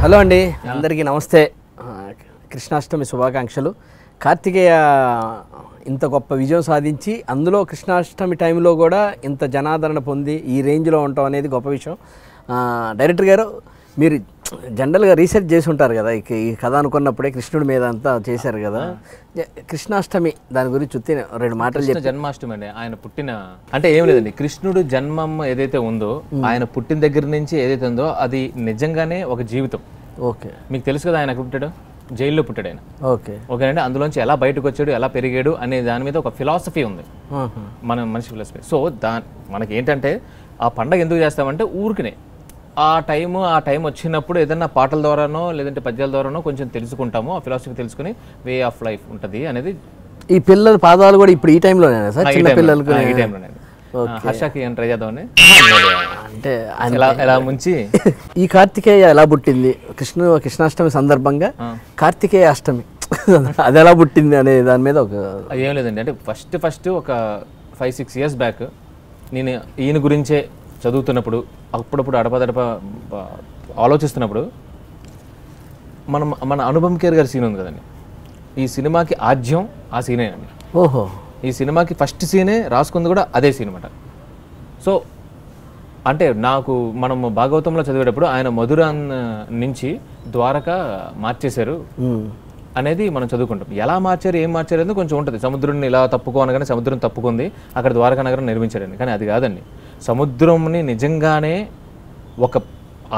Hello అండి, అందరికీ నమస్తే. కృష్ణాష్టమి శుభాకాంక్షలు. కార్తికేయ ఇంత గొప్ప విజయం సాధించి అందులో కృష్ణాష్టమి టైంలో కూడా ఇంత జనాదరణ పొంది ఈ రేంజ్లో ఉండటం అనేది గొప్ప విషయం. డైరెక్టర్ గారు, మీరు జనరల్గా రీసెర్చ్ చేసి ఉంటారు కదా, ఈ కథ అనుకున్నప్పుడే కృష్ణుడి మీద అంతా చేశారు కదా. కృష్ణాష్టమి దాని గురించి చూస్తే రెండు మాటలు చెప్పి. జన్మాష్టమి అండి, ఆయన పుట్టిన అంటే ఏం లేదండి, కృష్ణుడు జన్మం ఏదైతే ఉందో, ఆయన పుట్టిన దగ్గర నుంచి ఏదైతే ఉందో అది నిజంగానే ఒక జీవితం. ఓకే, మీకు తెలుసు కదా ఆయన పుట్టాడు, జైల్లో పుట్టాడు ఆయన. ఓకేనండి, అందులోంచి ఎలా బయటకు వచ్చాడు, ఎలా పెరిగాడు అనే దాని మీద ఒక ఫిలాసఫీ ఉంది, మన మనిషి ఫిలాసఫీ. సో మనకి ఏంటంటే ఆ పండగ ఎందుకు చేస్తామంటే ఊరికినే ఆ టైం వచ్చినప్పుడు ఏదైనా పాటల ద్వారానో లేదంటే పద్యాల ద్వారానో కొంచెం తెలుసుకుంటాము, ఆ ఫిలాసఫీ తెలుసుకుని వే ఆఫ్ లైఫ్ ఉంటుంది అనేది. ఈ పిల్లల పాదాలు కూడా ఇప్పుడు ఈ టైంలోనే సార్, చిన్న పిల్లలకు ఈ టైంలోనే. హర్షకి ఏం ట్రై చేద్దామని అంటే ఎలా ముంచి ఈ కార్తికేయ ఎలా పుట్టింది, కృష్ణాష్టమి సందర్భంగా కార్తికేయ అష్టమి అది ఎలా పుట్టింది అనే దాని మీద ఒక ఏం లేదండి. అంటే ఫస్ట్ ఒక 5-6 years బ్యాక్ నేను ఈయన గురించే చదువుతున్నప్పుడు అప్పుడప్పుడు అడపదడప ఆలోచిస్తున్నప్పుడు మన అనుపమ్ ఖేర్ గారి సీన్ ఉంది కదండి, ఈ సినిమాకి ఆద్యం ఆ సీనే అండి. ఓహో, ఈ సినిమాకి ఫస్ట్ సీనే రాసుకుంది కూడా అదే సీన్ అన్నమాట. సో అంటే నాకు మనం భాగవతంలో చదివేటప్పుడు ఆయన మధుర నుంచి ద్వారక మార్చేశారు అనేది మనం చదువుకుంటాం. ఎలా మార్చారు, ఏం మార్చారు అనేది కొంచెం ఉంటుంది. సముద్రుడిని ఇలా తప్పుకోనగానే సముద్రం తప్పుకుంది, అక్కడ ద్వారకా నగరం నిర్మించారండి. కానీ అది కాదండి, సముద్రంని నిజంగానే ఒక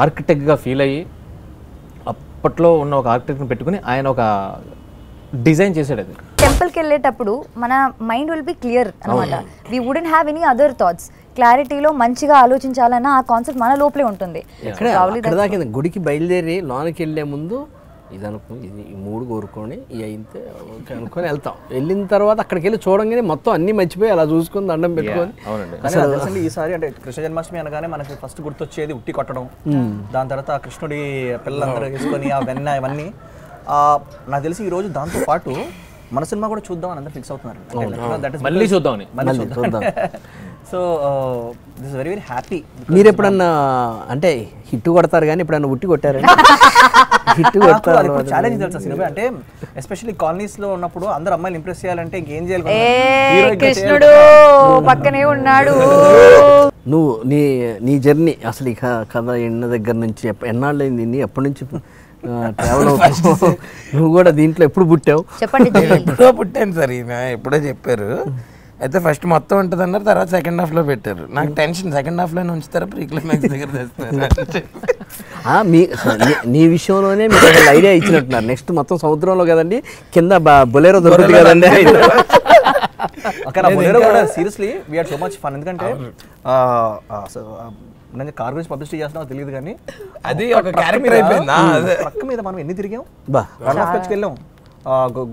ఆర్కిటెక్ట్గా ఫీల్ అయ్యి అప్పట్లో ఉన్న ఒక ఆర్కిటెక్ట్ని పెట్టుకుని ఆయన ఒక డిజైన్ చేశాడు. అది టెంపుల్కి వెళ్ళేటప్పుడు మన మైండ్ విల్ బి క్లియర్ అనమాట. We wouldn't have any other thoughts. క్లారిటీలో మంచిగా ఆలోచించాలన్న ఆ కాన్సెప్ట్ మన లోపలే ఉంటుంది. గుడికి బయలుదేరి లోనికి వెళ్ళే ముందు ఇది అనుకో, ఇది ఈ 3 కోరుకొని ఇవి అయితే అనుకొని వెళ్తాం. వెళ్ళిన తర్వాత అక్కడికి వెళ్ళి చూడంగానే మొత్తం అన్ని మర్చిపోయి అలా చూసుకొని దండం పెట్టుకొని. అసలు ఈసారి అంటే కృష్ణ జన్మాష్టమి అనగానే మనకి ఫస్ట్ గుర్తొచ్చేది ఉట్టి కొట్టడం, దాని తర్వాత కృష్ణుడి పిల్లలందరూ వేసుకొని ఆ వెన్న ఇవన్నీ. నాకు తెలిసి ఈరోజు దాంతో పాటు మన సినిమా కూడా చూద్దాం అని అందరూ ఫిక్స్ అవుతున్నారు. మళ్ళీ చూద్దాం. So this very very happy. మీరు ఎప్పుడన్నా అంటే హిట్ కొడతారు కానీ ఎప్పుడన్నా ఉట్టి కొట్టారు? హిట్ కొడతారు ఛాలెంజ్ తెలుసా సినిమా అంటే, ఎస్పెషల్లీ కాలనీస్ లో ఉన్నప్పుడు అందరు అమ్మాయిలు ఇంప్రెస్ చేయాలంటే ఇంకేం చేయాలి, కృష్ణుడు పక్కనే ఉన్నాడు. నువ్వు నీ జర్నీ అసలు ఈ కథ ఎన్న దగ్గర నుంచి ఎన్నాళ్ళు అయింది, ఎప్పటి నుంచి ట్రావెల్ అవుతావు? నువ్వు కూడా దీంట్లో ఎప్పుడు పుట్టావు? చెప్పండి. ఎప్పుడో పుట్టాను సార్, ఈయన ఎప్పుడో చెప్పారు. అయితే ఫస్ట్ మొత్తం ఉంటుంది అన్నారు, తర్వాత సెకండ్ హాఫ్లో పెట్టారు. నాకు టెన్షన్, సెకండ్ హాఫ్లోనే ఉంచుతారా ప్రీ క్లైమాక్స్ దగ్గర తెస్తారు? నీ విషయంలోనే మీకు ఐడియా ఇచ్చినట్టున్నారు. నెక్స్ట్ మొత్తం సముద్రంలో కదండి, కింద బొలేరో దొరుకుతుంది కదండి. Seriously we had so much fun. ఎందుకంటే నేను కార్ గురించి పబ్లిసిటీ చేస్తున్నావు తెలియదు కానీ అది ఒక క్యారెక్టర్ అయిపోయింది. ట్రక్ మీద మనం ఎన్ని తిరిగాం, వెళ్ళాం,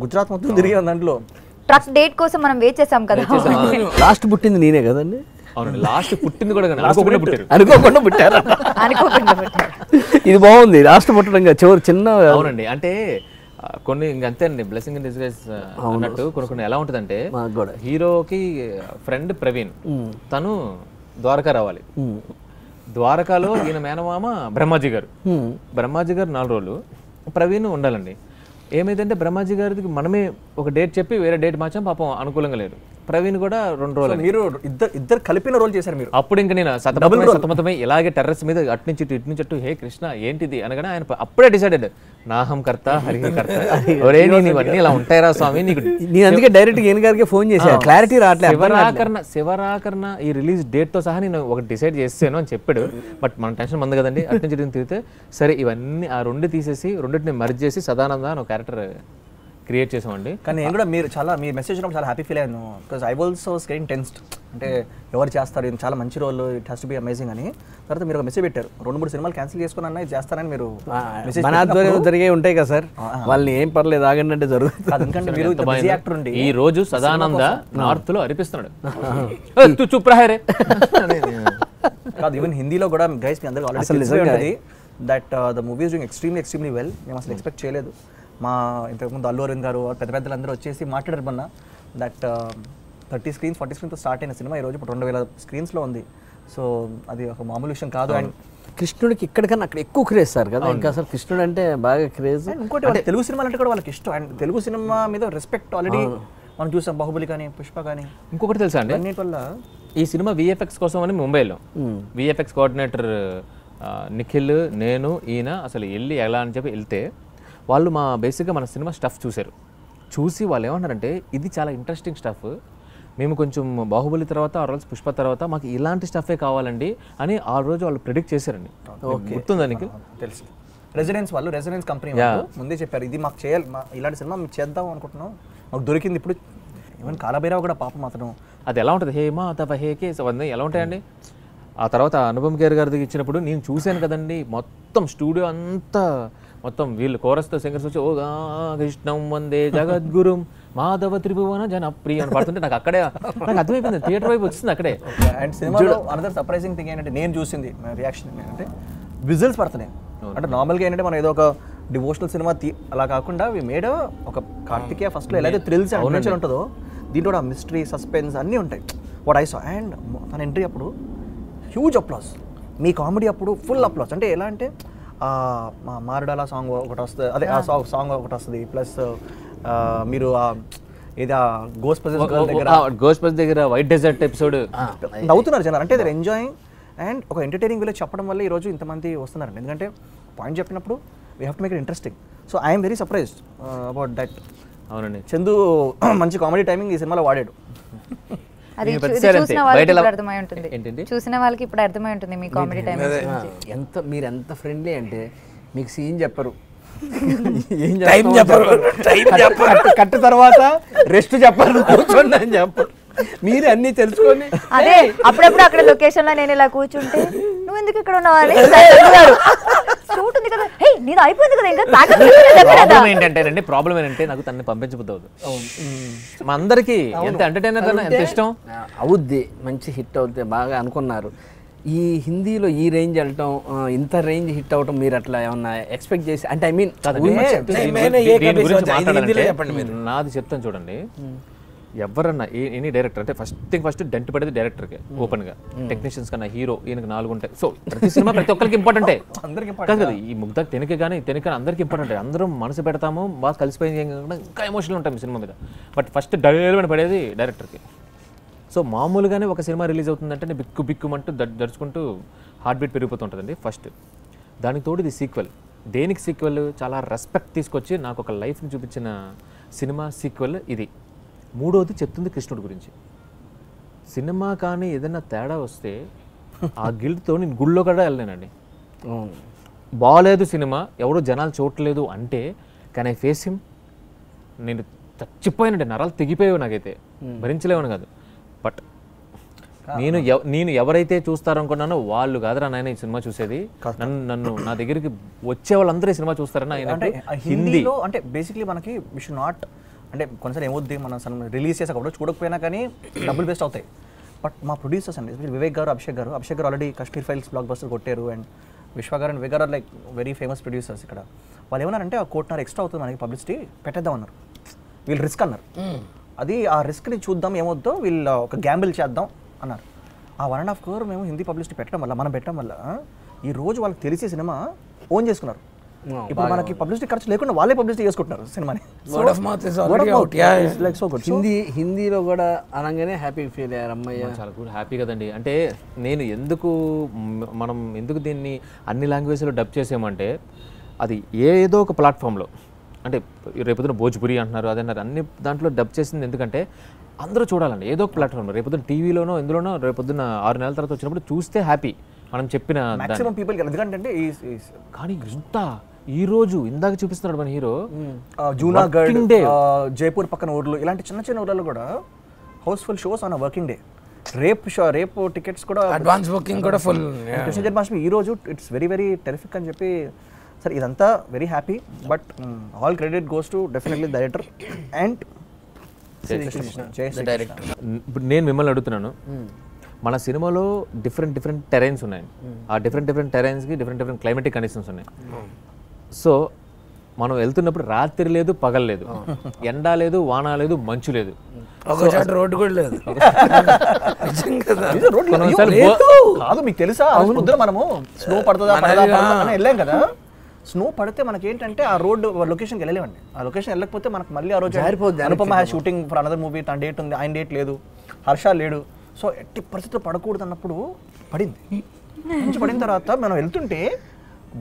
గుజరాత్ మొత్తం తిరిగాం. దాంట్లో ట్రక్ డేట్ కోసం మనం వెయిట్ చేసాం కదా. లాస్ట్ పుట్టింది నేనే కదండి. అవునండి, లాస్ట్ పుట్టింది కూడా అనుకోకుండా పుట్టారు. ఇది బాగుంది, లాస్ట్ పుట్టడం చివరి చిన్న. అవునండి, అంటే కొన్ని ఇంకంతే అండి, బ్లెస్సింగ్ ఇన్ డిస్గైజ్ అన్నట్టు కొన్ని ఎలా ఉంటుందంటే, హీరోకి ఫ్రెండ్ ప్రవీణ్, తను ద్వారకా రావాలి. ద్వారకాలో ఈయన మేనమామ బ్రహ్మాజీ గారు 4 రోజులు, ప్రవీణ్ ఉండాలండి. ఏమైందంటే బ్రహ్మాజీ గారికి మనమే ఒక డేట్ చెప్పి వేరే డేట్ మార్చాం, పాపం అనుకూలంగా లేదు. ప్రవీణ్ కూడా 2 రోజులు. మీరు ఇద్దరు కలిపిన రోల్ చేశారు మీరు. అప్పుడు ఇంకా నేను సతమతమై ఇలాగే టెర్రస్ మీద అటు నుంచి అటు హే కృష్ణ ఏంటిది అనగానే ఆయన అప్పుడే డిసైడెడ్, నాహం కర్త హరిహం కర్త, ఒరే నీవన్నీ ఇలా ఉంటాయిరా స్వామి నీకు. నేను అందుకే డైరెక్ట్ ఈయన గారికి ఫోన్ చేశాను, క్లారిటీ రావట్లేదు. శివరాకరణ ఈ రిలీజ్ డేట్ తో సహా నేను ఒకటి డిసైడ్ చేసాను అని చెప్పాడు. బట్ మన టెన్షన్ మంది కదండి, అటు నుంచి తిరిగితే సరే ఇవన్నీ ఆ 2 తీసేసి 2ని మర్జ్ చేసి సదానంద అని ఒక క్యారెక్టర్ క్రియేట్ చేసామండి. కానీ నేను కూడా మీ మెసేజ్ ఉన్నప్పుడు చాలా హ్యాపీ ఫీల్ అయ్యాను. Because I also was getting tensed. అంటే ఎవరు చేస్తారు, ఇది చాలా మంచి role, it has to be amazing అని. తర్వాత మీరు ఒక మెసేజ్ పెట్టారు, 2-3 సినిమాలు క్యాన్సిల్ చేసుకున్నా ఇది చేస్తారని. మీరు మన ఆధ్వర్యంలో జరిగే ఉంటాయి కదా సార్, వాళ్ళని ఏం పర్లేదు ఆగండి అంటే జరుగుతుంది. ఎందుకంటే మీరు బిజీ యాక్టర్ ఉండి ఈ రోజు సదానంద నార్త్ లో అరిపిస్తున్నాడు. కాదు, ఈవెన్ హిందీలో కూడా గైస్ మీ అందరికీ already that the movie is doing extremely well. మేము అసలు ఎక్స్పెక్ట్ చేయలేదు. మా ఇంతకుముందు అల్లు అరవింద్ గారు పెద్దలందరూ వచ్చేసి మాట్లాడారు మొన్న, దట్ 30 screens 40 screens స్టార్ట్ అయిన సినిమా ఈరోజు ఇప్పుడు 2000 screensలో ఉంది. సో అది ఒక మామూలు విషయం కాదు. అండ్ కృష్ణుడికి ఇక్కడికన్నా అక్కడ ఎక్కువ క్రేజ్ సార్ కదా, ఇంకా అసలు కృష్ణుడు అంటే బాగా క్రేజ్. ఇంకోటి వాళ్ళకి తెలుగు సినిమాలు అంటే కూడా వాళ్ళకి ఇష్టం, అండ్ తెలుగు సినిమా మీద రెస్పెక్ట్ ఆల్రెడీ మనం చూసాం, బాహుబలి కానీ పుష్ప కానీ. ఇంకొకటి తెలుసా అండి, అన్నిటి వల్ల ఈ సినిమా విఎఫ్ఎక్స్ కోసం అని ముంబైలో విఎఫ్ఎక్స్ కోఆర్డినేటర్ నిఖిల్, నేను, ఈయన అసలు వెళ్ళి ఎలా అని చెప్పి వెళ్తే వాళ్ళు బేసిక్గా మన సినిమా స్టఫ్ చూసి వాళ్ళు ఏమన్నారంటే ఇది చాలా ఇంట్రెస్టింగ్ స్టఫ్, మేము కొంచెం బాహుబలి తర్వాత ఆ రోజు పుష్ప తర్వాత మాకు ఇలాంటి స్టఫే కావాలండి అని ఆ రోజు వాళ్ళు ప్రిడిక్ట్ చేశారండి. గుర్తుందా నిఖిల్? తెలుసు, రెసిడెన్స్ కంపెనీ వాళ్ళు ముందే చెప్పారు ఇది మాకు చేయాలి, ఇలాంటి సినిమా మేము చేద్దాం అనుకుంటున్నాం, మాకు దొరికింది. ఇప్పుడు ఈవెన్ కాలభైరవ కూడా పాపం అతను అది ఎలా ఉంటుంది, హేమా తవ హేకే అవన్నీ ఎలా ఉంటాయండి. ఆ తర్వాత అనుపమ్ ఖేర్ గారికి ఇచ్చినప్పుడు నేను చూశాను కదండి, మొత్తం స్టూడియో అంతా మొత్తం వీళ్ళు కోరస్తో సింగర్స్ వచ్చి ఓ కృష్ణం వందే జగద్గురుం మాధవ త్రిభువన జనప్రియ అని పడుతుంటే నాకు అర్థమైపోయింది, థియేటర్ వైపు వచ్చింది అక్కడే. అండ్ సినిమాలో అనదర్ సర్ప్రైజింగ్ థింగ్ ఏంటంటే నేను చూసింది రియాక్షన్ ఏంటంటే విజిల్స్ పడుతున్నాయి. అంటే నార్మల్గా ఏంటంటే మనం ఏదో ఒక డివోషనల్ సినిమా అలా కాకుండా వి మేడ్ ఒక కార్తికేయ ఫస్ట్లో ఎలాగైతే థ్రిల్స్ అండ్ అడ్వెంచర్ ఉంటుందో దీంట్లో కూడా మిస్టరీ సస్పెన్స్ అన్నీ ఉంటాయి. వాట్ ఐ సా అండ్ తన ఎంట్రీ అప్పుడు హ్యూజ్ అప్లాస్, మీ కామెడీ అప్పుడు ఫుల్ అప్లాస్. అంటే ఎలా అంటే మారడాల సాంగ్ ఒకటి వస్తుంది, అదే ఆ సాంగ్ ఒకటి వస్తుంది, ప్లస్ మీరు ఇది గోస్పస్ దగ్గర వైట్ డెజర్ట్ ఎపిసోడ్ నవ్వుతున్నారు జనాలు. అంటే దర్ ఎంజాయింగ్ అండ్ ఒక ఎంటర్టైనింగ్ వేలో చెప్పడం వల్ల ఈరోజు ఇంతమంది వస్తున్నారండి. ఎందుకంటే పాయింట్ చెప్పినప్పుడు we have to make it interesting. So I'm very surprised about that. అవునండి, చందు మంచి కామెడీ టైమింగ్ ఈ సినిమాలో వాడాడు. అది చూసిన వాళ్ళకి ఇప్పుడు అర్థమై ఉంటుంది, చూసిన వాళ్ళకి ఇప్పుడు అర్థమై ఉంటుంది మీ కామెడీ టైం. మీరు ఎంత ఫ్రెండ్లీ అంటే మీకు సీన్ చెప్పరు, కట్టు తర్వాత రెస్ట్ చెప్పరు, కూర్చోండి అని చెప్పరు, మీరు అన్ని తెలుసుకొని. అదే అప్పుడప్పుడు అక్కడ లొకేషన్ లో నేను ఇలా కూర్చుంటే నువ్వు ఎందుకు ఇక్కడ ఉన్నావు షూట్ ఉంది కదా, హే నీది అయిపోయింది కదా, ఇంకా ప్రాబ్లం ఏంటంటే నాకు తనని పంపించబోద్దు. మా అందరికి ఎంత ఎంటర్టైనర్ ఎంత ఇష్టం అవుద్ది, మంచి హిట్ అవుద్ది బాగా అనుకున్నారు. ఈ హిందీలో ఈ రేంజ్ వెళ్ళటం, ఇంత రేంజ్ హిట్ అవటం మీరు అట్లా ఏమన్నా ఎక్స్పెక్ట్ చేసి, అంటే ఐ మీన్ నాది చెప్తాను చూడండి, ఎవరన్నా ఎనీ డైరెక్టర్ అంటే ఫస్ట్ డెంట్ పడేది డైరెక్టర్కి ఓపెన్గా, టెక్నీషియన్స్ కన్నా హీరో ఈయనకి 4 ఉంటాయి. సో ప్రతి సినిమా ప్రతి ఒక్కరికి ఇంపార్టెంటే కాదు కదా, ఈ ముగ్ధ తెనక అందరికీ ఇంపార్టెంట్. అందరం మనసు పెడతాము, బాగా కలిసిపోయింది, ఇంకా ఎమోషనల్ ఉంటాం ఈ సినిమా మీద. బట్ ఫస్ట్ డైరెక్ట్ పడేది డైరెక్టర్కి. సో మామూలుగానే ఒక సినిమా రిలీజ్ అవుతుందంటే బిక్కుమంటూ దడుచుకుంటూ హార్ట్ బీట్ పెరిగిపోతుంటుందండి ఫస్ట్. దానికి తోడు ఇది సీక్వెల్. దేనికి సీక్వెల్? చాలా రెస్పెక్ట్ తీసుకొచ్చి నాకు ఒక లైఫ్ని చూపించిన సినిమా సీక్వెల్ ఇది. మూడోది చెప్తుంది కృష్ణుడి గురించి. సినిమా కానీ ఏదైనా తేడా వస్తే ఆ గిల్ట్తో నేను గుళ్ళో కూడా వెళ్ళలేనండి. బాగాలేదు సినిమా, ఎవరో జనాలు చూడలేదు అంటే కెన్ ఐ ఫేస్ హిమ్? నేను చచ్చిపోయానండి, నరాలు తెగిపోయావు నాకైతే, భరించలేవని కాదు. బట్ నేను ఎవరైతే చూస్తారనుకున్నానో వాళ్ళు కాదురా నాయన ఈ సినిమా చూసేది, నన్ను నా దగ్గరికి వచ్చే వాళ్ళందరూ ఈ సినిమా చూస్తారని ఆయన. హిందీలో అంటే బేసిక్లీ మనకి వి షుడ్ నాట్, అంటే కొన్నిసార్లు ఏమవుద్ది మనం రిలీజ్ చేసేటప్పుడు చూడకపోయినా కానీ డబ్బులు వేస్ట్ అవుతాయి. బట్ మా ప్రొడ్యూసర్స్ అండి, వివేక్ గారు, అభిషేక్ గారు already Kashmir files block buster కొట్టారు. అండ్ విశ్వ గారు అండ్ వివేక్ గారు లైక్ వెరీ ఫేమస్ ప్రొడ్యూసర్స్ ఇక్కడ. వాళ్ళు ఏమన్నారంటే ఆ 1.5 కోటి ఎక్స్ట్రా అవుతుంది మనకి పబ్లిసిటీ పెట్టేద్దాం అన్నారు. వీళ్ళు రిస్క్ అన్నారు, అది ఆ రిస్క్ని చూద్దాం ఏమవుద్దో, వీళ్ళు ఒక గ్యాంబుల్ చేద్దాం అన్నారు. ఆ 1.5 crore మేము హిందీ పబ్లిసిటీ మనం పెట్టడం వల్ల ఈ రోజు వాళ్ళకి తెలిసే సినిమా ఓన్ చేసుకున్నారు. ఇప్పుడు మనకి పబ్లిసిటీ ఖర్చు లేకుండా వాళ్ళే పబ్లిసిటీ చేసుకుంటున్నారు సినిమాని. హిందీలో కూడా అనగానే హ్యాపీ ఫీల్ అయ్యారు అమ్మయ్య, చాలా గుడ్ హ్యాపీ కదండి. అంటే నేను మనం ఎందుకు దీన్ని అన్ని లాంగ్వేజ్లో డబ్ చేసామంటే అది ఏదో ఒక ప్లాట్ఫామ్లో, అంటే రేపొద్దున భోజ్పురి అంటున్నారు, అదన్నారు, అన్ని దాంట్లో డబ్ చేసింది ఎందుకంటే అందరూ చూడాలండి ఏదో ఒక ప్లాట్ఫామ్లో. రేపొద్దున టీవీలోనో ఎందులోనో రేపొద్దున 6 నెలల తర్వాత వచ్చినప్పుడు చూస్తే హ్యాపీ మనం చెప్పిన మాక్సిమం పీపుల్. ఎందుకంటే కానీ ఇంత ఈ రోజు ఇందాక చూపిస్తున్నాడు మన హీరో జూనాగఢ్, జైపూర్ పక్కన ఊర్లు, ఇలాంటి చిన్న ఊర్లలో కూడా housefull shows on working day. రేపు టికెట్స్ కూడా అడ్వాన్స్ బుకింగ్ కూడా ఫుల్. కృష్ణ జన్మాష్టమి ఈ రోజు ఇట్స్ వెరీ వెరీ టెరిఫిక్ అని చెప్పి సార్ ఇదంతా very happy. But all credit goes to definitely director and director. ఇప్పుడు నేను మిమ్మల్ని అడుగుతున్నాను, మన సినిమాలో డిఫరెంట్ టెరైన్స్ ఉన్నాయి, ఆ డిఫరెంట్ టెరైన్స్కి డిఫరెంట్ క్లైమేటిక్ కండిషన్స్ ఉన్నాయి. సో మనం వెళ్తున్నప్పుడు రాత్రి లేదు పగలు లేదు, ఎండ లేదు వాన లేదు మంచు లేదు, ఒక చోట రోడ్డు కూడా లేదు. కాదు మీకు తెలుసా పొద్దున మనము స్నో పడుతుందా అని వెళ్ళాం కదా, స్నో పడితే మనకి ఏంటంటే ఆ రోడ్ లొకేషన్కి వెళ్ళలేమండి. ఆ లొకేషన్ వెళ్ళకపోతే మనకు మళ్ళీ ఆ రోజు Anupama shooting for another movie, తన డేట్ ఉంది, ఆయన డేట్ లేదు, హర్ష లేడు. సో ఎట్టి పరిస్థితుల్లో పడకూడదు అన్నప్పుడు పడింది. పడిన తర్వాత మనం వెళ్తుంటే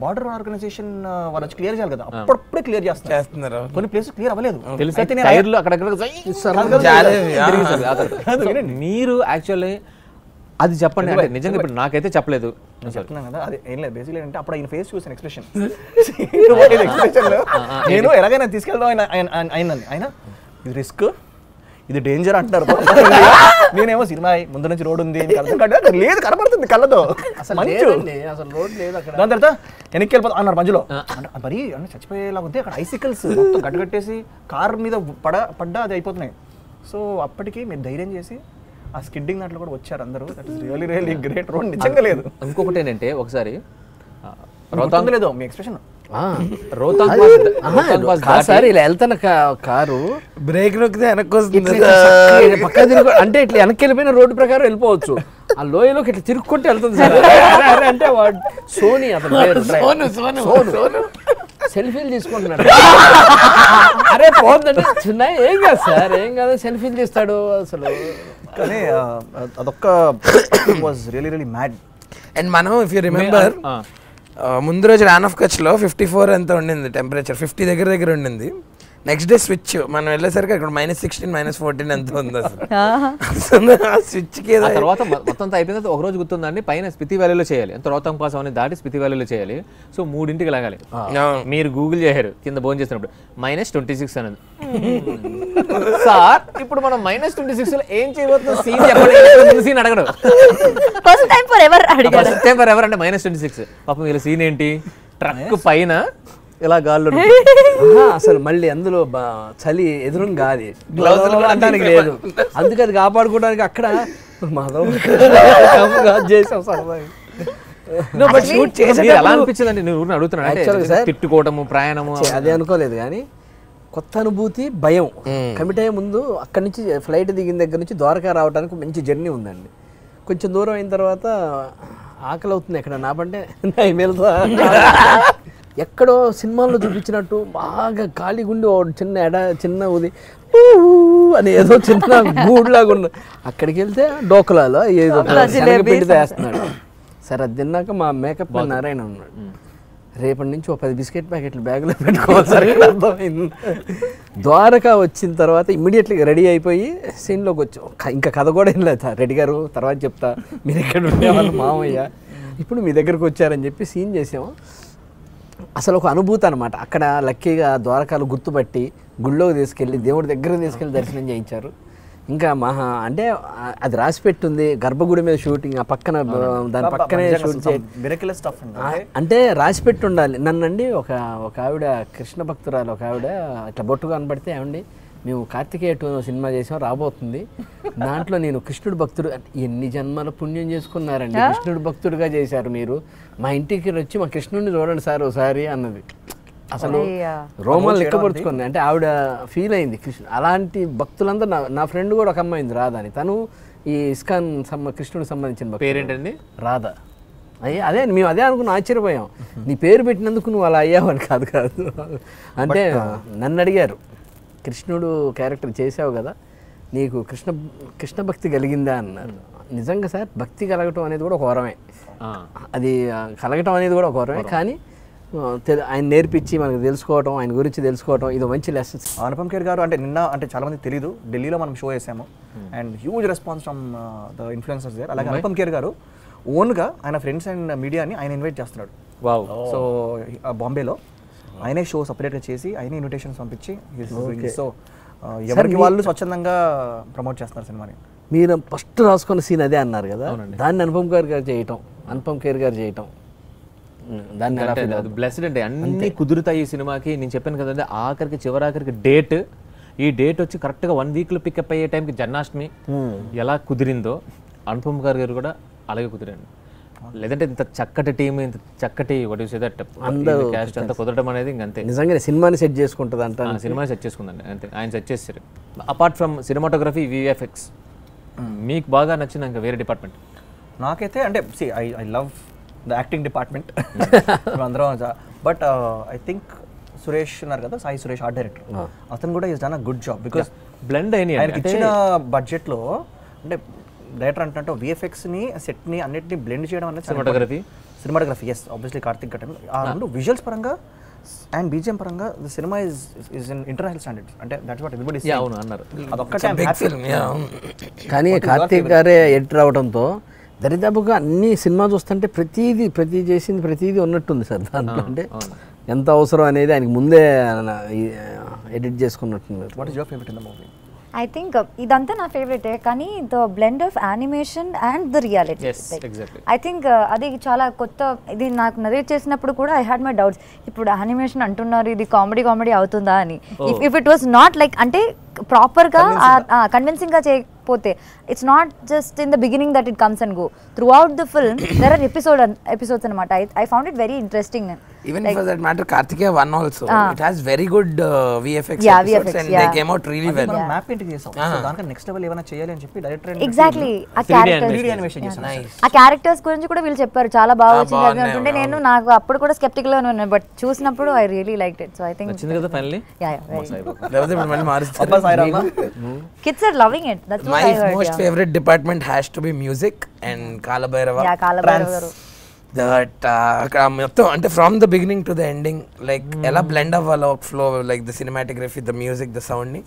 బార్డర్ ఆర్గనైజేషన్ వాళ్ళు క్లియర్ చేయాలి కదా, అప్పుడప్పుడే క్లియర్ చేస్తున్నారు. కొన్ని ప్లేసెస్ క్లియర్ అవ్వలేదు. మీరు యాక్చువల్లీ అది చెప్పండి అంటే నిజంగా ఇప్పుడు నాకైతే చెప్పలేదు. చెప్తున్నాను కదా, అది ఏం లేదు. బేసిక్లీ అంటే అప్పుడు ఆయన ఫేస్ చూసిన ఎక్స్ప్రెషన్ నేను ఎలాగైనా తీసుకెళ్దాం ఆయన ఇది రిస్క్, ఇది డేంజర్ అంటారు. నేనేమో సినిమా ముందు నుంచి రోడ్ ఉంది లేదు కనబడుతుంది కళ్ళతో, దాని తర్వాత వెనక్కి వెళ్ళిపోతా అన్నారు మధ్యలో. మరి చచ్చిపోయేలా ఉంది అక్కడ, ఐసికల్స్ మొత్తం గట్టుకట్టేసి కార్ మీద పడ్డా అది అయిపోతున్నాయి. సో అప్పటికి మీరు ధైర్యం చేసి ఆ స్కిడ్డింగ్ దాంట్లో కూడా వచ్చారు అందరూ. That is really really great. Road నిజంగా లేదు. ఇంకొకటి ఏంటంటే ఒకసారి లేదు మీ ఎక్స్ప్రెషన్ ఇలా వెళ్తాను కారు బ్రేక్ నొక్కితే వెనక్కి వస్తుంది, పక్క తిరుగు అంటే ఇట్లా వెనక్కి వెళ్ళిపోయిన రోడ్డు ప్రకారం వెళ్ళిపోవచ్చు. ఆ లోయలోకి ఇట్లా తిరుక్కుంటే వెళ్తుంది సార్. అంటే వాడు సోనీ అతను సెల్ఫీలు తీసుకుంటున్నాడు. అరే పోతుందంటే చిన్న ఏం కాదు సార్, ఏం కాదు సెల్ఫీలు తీస్తాడు అసలు. కానీ అదొక్క was really really mad. And మనం ఇఫ్ యూ రిమెంబర్ ముందు రోజు రాన్ ఆఫ్ కచ్లో 54 ఎంత ఉండింది టెంపరేచర్, 50 దగ్గర ఉండింది. నెక్స్ట్ డే స్విచ్ మనం వెళ్ళేసరికి అక్కడ -16 -14 ఎంత ఉంది అసలు. స్విచ్కి తర్వాత మొత్తం అయిపోయిన ఒక రోజు గుర్తుందండి, పైన స్పితి వ్యాలీలో చేయాలి, రోహతాంగ్ పాస్ అవన్నీ దాటి స్పితి వ్యాలీలో చేయాలి. సో 3ంటికి లాగాలి. మీరు గూగుల్ చేశారు కింద భోజనం చేసినప్పుడు -26 అనేది. సార్ ఇప్పుడు మనం -26 లో ఏం చేయబోతున్నా సీన్ చెప్పండి. సీన్ అడగడు, ఫస్ట్ టైం ఫర్ ఎవర్ అడిగారు. ఫస్ట్ టైం ఫర్ ఎవర్ అంటే -26. పాపం వీళ్ళ సీన్ ఏంటి, ట్రక్ పైన ఇలా గాల్లో అసలు మళ్ళీ అందులో చలి ఎదురుగా గాలి అనడానికి లేదు. అందుకే అది కాపాడుకోవడానికి అక్కడ చేసాం సరదాగా. ఎలా అనిపించిందండి? నేను అడుగుతున్నాను, తిట్టుకోవటము ప్రయాణము అదే అనుకోలేదు కానీ కొత్త అనుభూతి, భయం. కమిట్ అయ్యే ముందు అక్కడి నుంచి ఫ్లైట్ దిగిన దగ్గర నుంచి ద్వారకా రావడానికి మంచి జర్నీ ఉందండి. కొంచెం దూరం అయిన తర్వాత ఆకలి అవుతుంది. ఎక్కడ నాపంటే ఎక్కడో సినిమాల్లో చూపించినట్టు బాగా ఖాళీ గుండి చిన్న ఉది అని ఏదో చిన్న గూడులాగా ఉన్న అక్కడికి వెళ్తే డోకలాలో ఏదో పిండి వేస్తున్నాడు. సరే అది తిన్నాక మా మేకప్ నారాయణ ఉన్నాడు, రేపటి నుంచి 10 బిస్కెట్ ప్యాకెట్లు బ్యాగులో పెట్టుకోవాలి సార్. అర్థమైంది. ద్వారకా వచ్చిన తర్వాత ఇమ్మీడియట్లీగా రెడీ అయిపోయి సీన్లోకి వచ్చాం. ఇంకా కథ కూడా ఏం లేదు, రెడ్డి గారు తర్వాత చెప్తా, మీరు ఎక్కడ ఉండేవాళ్ళు మామయ్య, ఇప్పుడు మీ దగ్గరకు వచ్చారని చెప్పి సీన్ చేసాము. అసలు ఒక అనుభూతి అనమాట. అక్కడ లక్కీగా ద్వారకాలు గుర్తుపట్టి గుళ్ళోకి తీసుకెళ్ళి దేవుడి దగ్గరకు తీసుకెళ్ళి దర్శనం చేయించారు. ఇంకా మహా అంటే అది రాసి పెట్టుంది గర్భగుడి మీద షూటింగ్, ఆ పక్కన దాని పక్కనే షూట్ అంటే రాసి పెట్టి ఉండాలి. నన్నండి ఒక ఆవిడ కృష్ణ భక్తురాలు ఒక ఆవిడ ఇట్లా బొట్టు కనబడితే, ఏమండి మేము కార్తికేయ 2 సినిమా చేసాం రాబోతుంది, దాంట్లో నేను కృష్ణుడు భక్తుడు. ఎన్ని జన్మల పుణ్యం చేసుకున్నారండి, కృష్ణుడు భక్తుడిగా చేశారు మీరు, మా ఇంటికి వచ్చి మా కృష్ణుడిని చూడండి సార్ ఒకసారి అన్నది. అసలు రోమాలు లెక్కపరుచుకుంది. అంటే ఆవిడ ఫీల్ అయింది. అలాంటి భక్తులందరూ నా ఫ్రెండ్ కూడా ఒక అమ్మాయింది రాధ అని, తను ఈ ఇస్కాన్ కృష్ణుడికి సంబంధించిన పేరేంటండి రాధ. అదే మేము అదే అనుకుని ఆశ్చర్యపోయాం, నీ పేరు పెట్టినందుకు నువ్వు అలా అయ్యావని. కాదు అంటే నన్ను అడిగారు, కృష్ణుడు క్యారెక్టర్ చేసావు కదా, నీకు కృష్ణ భక్తి కలిగిందా అన్నారు. నిజంగా సార్ భక్తి కలగటం అనేది కూడా ఒక వరమే, అది కలగటం అనేది కూడా ఒక వరమే. కానీ ఆయన నేర్పించి మనకు తెలుసుకోవటం, ఆయన గురించి తెలుసుకోవటం, ఇది మంచి లెసన్స్. అనుపమ్ ఖేర్ గారు అంటే నిన్న అంటే చాలా మంది తెలియదు, ఢిల్లీలో మనం షో చేసాము and huge response from the influencers there. అలాగే అనుపమ్ ఖేర్ గారు ఓన్గా ఆయన ఫ్రెండ్స్ అండ్ మీడియాని ఆయన ఇన్వైట్ చేస్తున్నాడు. వావ్. సో బాంబేలో ఆయనే షో సపరేట్గా చేసి ఆయన ఇన్విటేషన్స్ పంపించి, సో ఎవరికి వాళ్ళు స్వచ్ఛందంగా ప్రమోట్ చేస్తున్నారు సినిమాని. మీరు ఫస్ట్ రాసుకున్న సీన్ అదే అన్నారు కదా, దాన్ని అనుపమ్ ఖేర్ గారు చేయటం దాన్ని అది బ్లెస్డ్ అంటే అన్ని కుదురుతాయి ఈ సినిమాకి. నేను చెప్పాను కదండి, చివరాఖరికి డేట్, ఈ డేట్ వచ్చి కరెక్ట్గా 1 వీక్లో పికప్ అయ్యే టైంకి జన్మాష్టమి ఎలా కుదిరిందో అనుపమ్ ఖేర్ గారు కూడా అలాగే కుదిరండి. లేదంటే ఇంత చక్కటి టీం, ఇంత చక్కటి what you say that caste అంతా కుదరడం అనేది ఇంకంతే. నిజంగా సినిమాని సెట్ చేసుకుంటుంది అంట. సినిమా సెట్ చేసుకుందండి అంతే, ఆయన సెట్ చేశారు. అపార్ట్ ఫ్రమ్ సినిమాటోగ్రఫీ, విఎఫ్ఎక్స్ మీకు బాగా నచ్చింది ఇంకా వేరే డిపార్ట్మెంట్? నాకైతే అంటే I love the acting department అందరం. బట్ ఐ థింక్ సురేష్ ఉన్నారు కదా, సాయి సురేష్ ఆర్ట్ డైరెక్టర్, అతను కూడా is done a good job. Because blend అయినాయి ఆయనకి ఇచ్చిన బడ్జెట్లో అంటే డైరెక్టర్ అంటే విఎఫ్ఎక్స్ని, సెట్ని అన్నిటిని బ్లెండ్ చేయడం అనేది సినిమాటోగ్రఫీ ఎస్ ఆబ్వియస్లీ కార్తిక్ ఘటన్. ఆ రెండు విజువల్స్ పరంగా అండ్ బీజిఎం పరంగా the cinema is in international standards. అంటే దట్స్ వాట్ ఎవ్రీబడీ సే. అవును అన్నారు. అదొక్కటే కానీ కార్తిక్ గారే ఎడిటర్ అవడంతో దరిదాపుగా అన్ని సినిమా చూస్తుంటే ప్రతి చేసింది ప్రతిదీ ఉన్నట్టుంది సార్ దాంట్లో. అంటే ఎంత అవసరం అనేది ఆయనకి ముందే ఎడిట్ చేసుకున్నట్టుంది. What is your favourite in the movie? I think ఇదంతా నా ఫేవరెటే, కానీ the blend of animation and the reality. I think అది చాలా కొత్త. ఇది నాకు నరేట్ చేసినప్పుడు కూడా ఐ హ్యాడ్ మై డౌట్స్, ఇప్పుడు యానిమేషన్ అంటున్నారు, ఇది కామెడీ అవుతుందా అని. If it was not like అంటే ప్రాపర్గా కన్విన్సింగ్గా చేయకపోతే, it's not just in the beginning that it comes and go throughout the film. There are episodes అనమాట. I found it very interesting. Even for that matter, Kartikeya 1 also, it has very good VFX episodes and they came out really well. Map painting చేసాం, so దానికి next level ఏమైనా చేయాలి అని చెప్పి director exactly ఆ animation చేసాం. ఆ characters గురించి కూడా వీళ్ళు చెప్పారు చాలా బాగా వచ్చింది అది అంటుంటే, నేను నాకు అప్పుడు కూడా స్కెప్టికల్ గా ఉన్నాను, బట్ చూసినప్పుడు I really liked it. So I think వచ్చింది కదా ఫైనల్లీ. లేకపోతే ఇప్పుడు మళ్ళీ మారుస్తారు. Kids are loving it. That's My most favorite department has to be music and Kala Bhairava. Kala Bhairava గారు దట్ మొత్తం అంటే from the beginning to the ending like ఎలా బ్లెండ్ అవ్వాలో flow, like the cinematography, the music, the సౌండ్ని.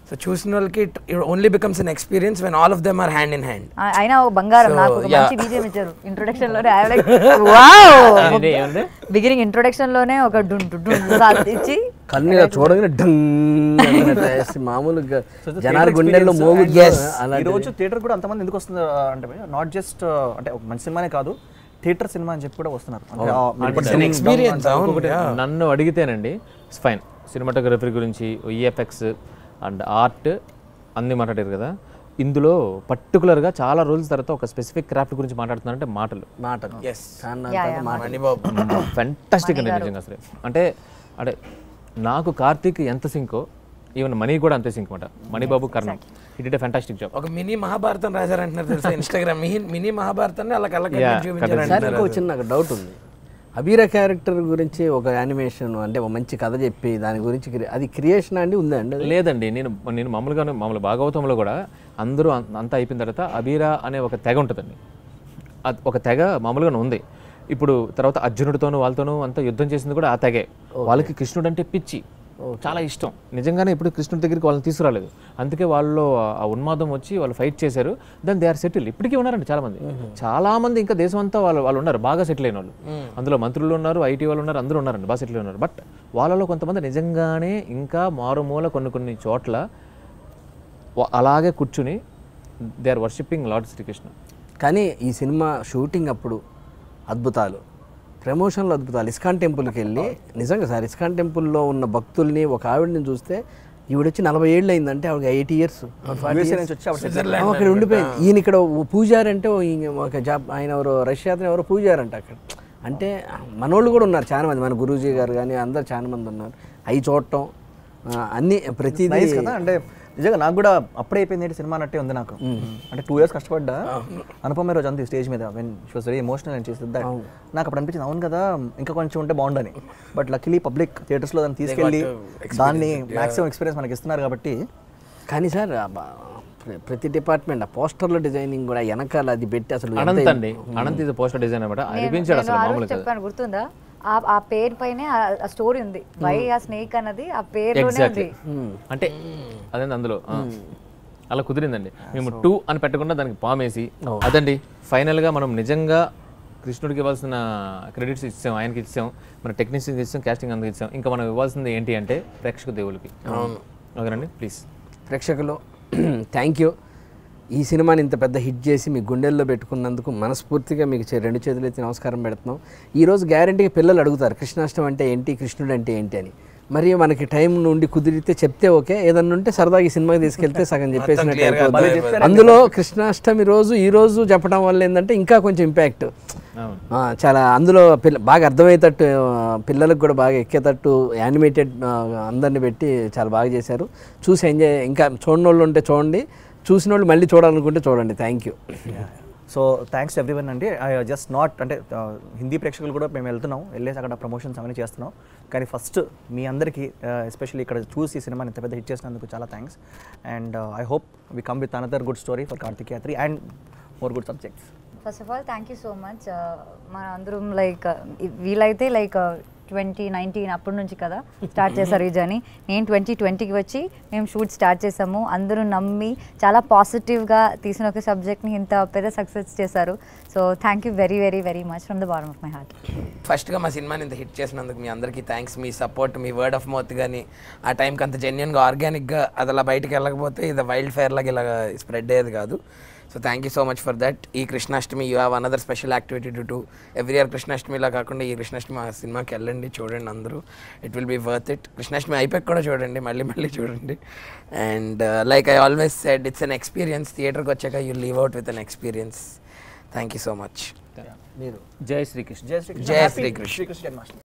So చూసిన వాళ్ళకి it only becomes an experience when all of them are hand in hand. అయినా బంగారం నాకు ఒక మంచి బీజిఎం ఇచ్చారు ఇంట్రొడక్షన్ లోనే. I like wow, beginning introduction లోనే ఒక డున్ ఇచ్చి కన్నీగా చూడగానే మామూలుగా జనాల గుండెల్లో మోగు. ఈ రోజు థియేటర్ కూడా అంతమంది ఎందుకు వస్తుంది అంటే నాట్ జస్ట్ అంటే ఒక మంచి సినిమానే కాదు, థియేటర్ సినిమా అని చెప్పి కూడా వస్తున్నారు. నన్ను అడిగితేనండి ఫైన్, సినిమాటోగ్రఫీ గురించి, ఈఎఫ్ఎక్స్ అండ్ ఆర్ట్ అన్నీ మాట్లాడారు కదా. ఇందులో పర్టికులర్గా చాలా రోజుల తర్వాత ఒక స్పెసిఫిక్ క్రాఫ్ట్ గురించి మాట్లాడుతున్నారంటే మాటలు. ఫెంటాస్టిక్ అండి నిజంగా అసలు. అంటే నాకు కార్తీక్ ఎంత సింకో ఈవెన్ మనీ కూడా అంతే సింక్ అనమాట. మణిబాబు, కర్ణం, ఇట్ ఇట్ ఫ్యాంటాస్టిక్ జాబ్. ఒక మినీ మహాభారతం రాశారంటున్నారు తెలుసా ఇన్స్టాగ్రామ్. మినీ మహాభారతాన్ని అలా చూపించారు. చిన్న డౌట్ ఉంది, అబీరా క్యారెక్టర్ గురించి ఒక యానిమేషన్ అంటే ఒక మంచి కథ చెప్పి దాని గురించి అది క్రియేషన్ అండి ఉందా అండి? లేదండి, నేను మామూలు భాగవతంలో కూడా అందరూ అంతా అయిపోయిన తర్వాత అబీరా అనే ఒక తెగ ఉంటుందండి. అది ఒక తెగ మామూలుగానే ఉంది. ఇప్పుడు తర్వాత అర్జునుడితోనూ వాళ్ళతోనూ అంతా యుద్ధం చేసింది కూడా ఆ తెగే. వాళ్ళకి కృష్ణుడు అంటే పిచ్చి, చాలా ఇష్టం. నిజంగానే ఇప్పుడు కృష్ణుడి దగ్గరికి వాళ్ళని తీసుకురాలేదు, అందుకే వాళ్ళు ఆ ఉన్మాదం వచ్చి వాళ్ళు ఫైట్ చేశారు. Then they are settle. ఇప్పటికీ ఉన్నారండి చాలా మంది ఇంకా దేశం అంతా వాళ్ళు ఉన్నారు బాగా సెటిల్ అయిన వాళ్ళు. అందులో మంత్రులు ఉన్నారు, ఐటీ వాళ్ళు ఉన్నారు, అందరూ ఉన్నారండి బాగా సెటిల్ ఉన్నారు. బట్ వాళ్ళలో కొంతమంది నిజంగానే ఇంకా మారుమూల కొన్ని చోట్ల అలాగే కూర్చుని they are worshipping lord Shri Krishna. కానీ ఈ సినిమా షూటింగ్ అప్పుడు అద్భుతాలు, ప్రమోషన్లో అద్భుతాలు. ఇస్కాన్ టెంపుల్కి వెళ్ళి నిజంగా సార్ ఇస్కాన్ టెంపుల్లో ఉన్న భక్తుల్ని ఒక ఆవిడని చూస్తే, ఈవిడొచ్చి 40 ఏళ్ళు అయిందంటే ఆవిడకి 80 years అక్కడ ఉండిపోయింది. ఈయన ఇక్కడ పూజారి అంటే ఒక జాబ్, ఆయన ఎవరో రష్యాతను ఎవరో పూజారంట అక్కడ. అంటే మనోళ్ళు కూడా ఉన్నారు చాలా మంది, మన గురూజీ గారు కానీ అందరు చాలా మంది ఉన్నారు. అవి చూడటం అన్నీ ప్రతిదీ కదా. అంటే నిజంగా నాకు కూడా అప్పుడే అయిపోయింది సినిమా అన్నట్టే ఉంది నాకు. అంటే 2 years కష్టపడ్డా. అనుపమ రోజు అంతే స్టేజ్ మీద when she was very emotional అని చేసింది. నాకు అప్పుడు అనిపించింది అవును కదా ఇంకా కొంచెం ఉంటే బాగుండని. బట్ లక్కీలీ పబ్లిక్ థియేటర్స్లో దాన్ని తీసుకెళ్ళి దాన్ని మ్యాక్సిమం ఎక్స్పీరియన్స్ మనకి ఇస్తున్నారు కాబట్టి. కానీ సార్ ప్రతి డిపార్ట్మెంట్ ఆ పోస్టర్ల డిజైనింగ్ కూడా వెనకాల అది పెట్టి అసలు అనంత్ ఇది పోస్టర్ డిజైన్ అనమాట. అనిపించాడు అసలు మామూలుగా. చెప్పాను గుర్తుందా, ఆ పేరు పైనే ఆ స్టోరీ ఉంది, వై ఆ స్నేక్ అన్నది ఆ పేరులోనే ఉంది. అంటే అదే అందులో అలా కుదిరిందండి. మేము 2 అని పెట్టకుండా దానికి పామేసి అదండి ఫైనల్గా మనం నిజంగా కృష్ణుడికి ఇవ్వాల్సిన క్రెడిట్స్ ఇచ్చాం, ఆయనకి ఇచ్చాం, మన టెక్నీషియన్కి ఇచ్చాం, కాస్టింగ్ అందుకు ఇచ్చాం. ఇంకా మనం ఇవ్వాల్సింది ఏంటి అంటే ప్రేక్షక దేవులకి. ఓకేనండి ప్లీజ్ ప్రేక్షకులు థ్యాంక్ యూ. ఈ సినిమాని ఇంత పెద్ద హిట్ చేసి మీ గుండెల్లో పెట్టుకున్నందుకు మనస్ఫూర్తిగా మీకు 2 చేతులు ఎత్తి నమస్కారం పెడుతున్నాం. ఈరోజు గ్యారంటీగా పిల్లలు అడుగుతారు కృష్ణాష్టమి అంటే ఏంటి, కృష్ణుడు అంటే ఏంటి అని. మరి మనకి టైం నుండి కుదిరితే చెప్తే ఓకే, ఏదన్నా ఉంటే సరదాగా ఈ సినిమాకి తీసుకెళ్తే సగం చెప్పేసినట్టు. అందులో కృష్ణాష్టమి రోజు ఈ రోజు చెప్పడం వల్ల ఏంటంటే ఇంకా కొంచెం ఇంపాక్ట్. అవును. చాలా అందులో బాగా అర్థమయ్యేటట్టు పిల్లలకు కూడా బాగా ఎక్కేటట్టు యానిమేటెడ్ అందరిని పెట్టి చాలా బాగా చేశారు. చూసి ఎంజాయ్, ఇంకా చూడని వాళ్ళు ఉంటే చూడండి, చూసిన వాళ్ళు మళ్ళీ చూడాలనుకుంటే చూడండి. Thank you. So thanks everyone అండి. ఐ జస్ట్ నాట్ అంటే హిందీ ప్రేక్షకులు కూడా మేము వెళ్తున్నాం, వెళ్ళేసి అక్కడ ప్రమోషన్స్ అవన్నీ చేస్తున్నాం. కానీ ఫస్ట్ మీ అందరికీ ఎస్పెషల్లీ ఇక్కడ చూసి సినిమాని ఇంత పెద్ద హిట్ చేసినందుకు చాలా thanks. And I hope we come with another good story for Karthikeya 3 and more good subjects. First of all thank you so much. మన అందరం లైక్ వీలైతే లైక్ 2019 అప్పటి నుంచి కదా స్టార్ట్ చేశారు ఈ జర్నీ. నేను 2020కి వచ్చి మేము షూట్ స్టార్ట్ చేసాము. అందరూ నమ్మి చాలా పాజిటివ్గా తీసిన ఒక సబ్జెక్ట్ని ఇంత పెద్ద సక్సెస్ చేశారు. So thank you very very very much from the bottom of my heart. ఫస్ట్గా మా సినిమాని ఇంత హిట్ చేసినందుకు మీ అందరికీ thanks. Me support, me word of mouth కానీ ఆ టైంకి అంత జెన్యున్గా ఆర్గానిక్గా అది అలా బయటకు వెళ్ళకపోతే ఇది వైల్డ్ ఫైర్ లాగా ఇలా స్ప్రెడ్ అయ్యేది కాదు. So thank you so much for that. ఈ Krishnashtami you have another special activity to do. Every year కృష్ణాష్టమిలా కాకుండా ఈ కృష్ణాష్టమి ఆ సినిమాకి వెళ్ళండి, చూడండి అందరూ. It will be worth it. Krishnashtami అయిపోయి కూడా చూడండి, మళ్ళీ మళ్ళీ చూడండి. And like I always said, it's an experience. థియేటర్కి వచ్చాక you leave out with an experience. Thank you so much. మీరు జై శ్రీకృష్ణ. జై శ్రీకృష్ణ. జై శ్రీకృష్ణ. శ్రీకృష్ణ జన్మాష్టమి.